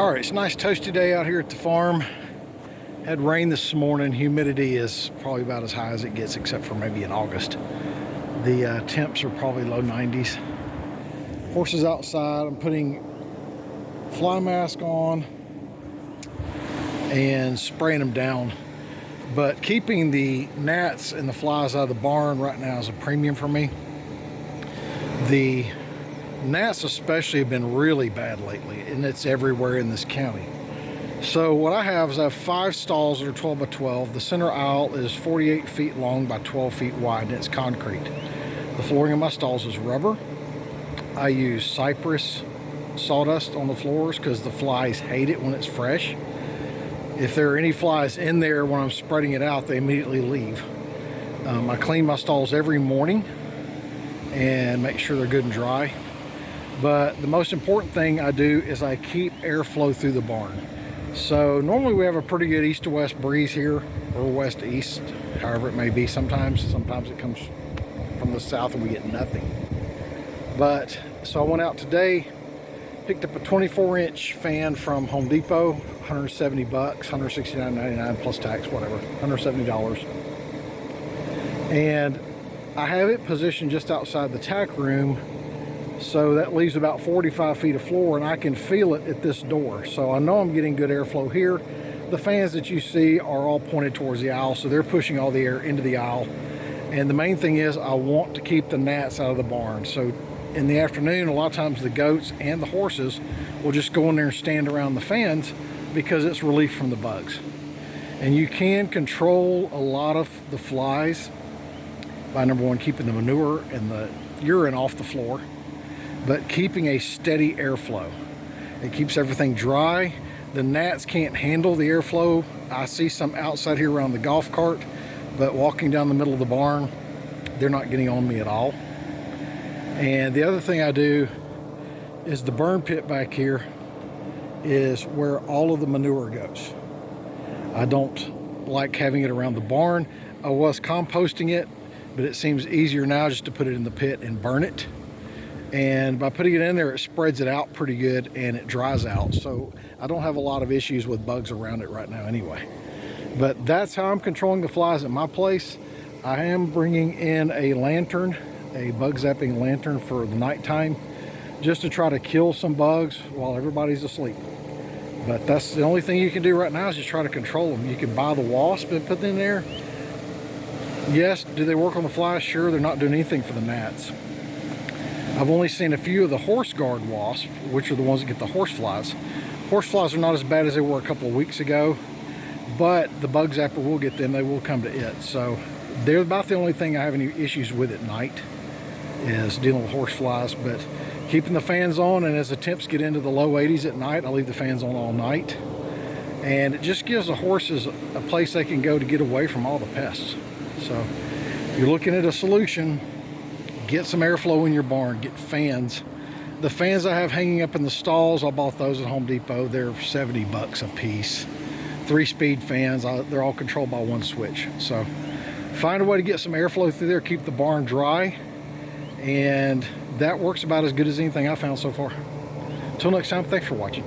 All right, it's a nice toasty day out here at the farm. Had rain this morning. Humidity is probably about as high as it gets, except for maybe in August. The temps are probably low 90s. Horses outside. I'm putting fly mask on and spraying them down. But keeping the gnats and the flies out of the barn right now is a premium for me. The gnats especially have been really bad lately, and it's everywhere in this county. So what I have is I have 5 stalls that are 12 by 12. The center aisle is 48 feet long by 12 feet wide, and it's concrete. The flooring in my stalls is rubber. I use cypress sawdust on the floors because the flies hate it when it's fresh. If there are any flies in there when I'm spreading it out, they immediately leave. I clean my stalls every morning and make sure they're good and dry. But the most important thing I do is I keep airflow through the barn. So normally we have a pretty good east to west breeze here, or west to east, however it may be. Sometimes it comes from the south and we get nothing. But so I went out today, picked up a 24-inch fan from Home Depot, 170 bucks, $169.99 plus tax, whatever, $170. And I have it positioned just outside the tack room, so that leaves about 45 feet of floor, and I can feel it at this door. So I know I'm getting good airflow here. The fans that you see are all pointed towards the aisle, so they're pushing all the air into the aisle. And the main thing is I want to keep the gnats out of the barn. So in the afternoon, a lot of times the goats and the horses will just go in there and stand around the fans because it's relief from the bugs. And you can control a lot of the flies by, number one, keeping the manure and the urine off the floor, but keeping a steady airflow. It keeps everything dry. The gnats can't handle the airflow. I see some outside here around the golf cart, but walking down the middle of the barn, they're not getting on me at all. And the other thing I do is the burn pit back here is where all of the manure goes. I don't like having it around the barn. I was composting it, but it seems easier now just to put it in the pit and burn it. And by putting it in there, it spreads it out pretty good and it dries out. So I don't have a lot of issues with bugs around it right now anyway. But that's how I'm controlling the flies at my place. I am bringing in a lantern, a bug zapping lantern for the nighttime, just to try to kill some bugs while everybody's asleep. But that's the only thing you can do right now is just try to control them. You can buy the wasp and put them in there. Yes, do they work on the flies? Sure, they're not doing anything for the gnats. I've only seen a few of the horse guard wasps, which are the ones that get the horse flies. Horse flies are not as bad as they were a couple of weeks ago, but the bug zapper will get them. They will come to it. So they're about the only thing I have any issues with at night is dealing with horse flies. But keeping the fans on, and as the temps get into the low 80s at night, I leave the fans on all night. And it just gives the horses a place they can go to get away from all the pests. So if you're looking at a solution, get some airflow in your barn, get fans. The fans I have hanging up in the stalls, I bought those at Home Depot. They're 70 bucks a piece. 3-speed fans, they're all controlled by one switch. So find a way to get some airflow through there, keep the barn dry, and that works about as good as anything I've found so far. Until next time, thanks for watching.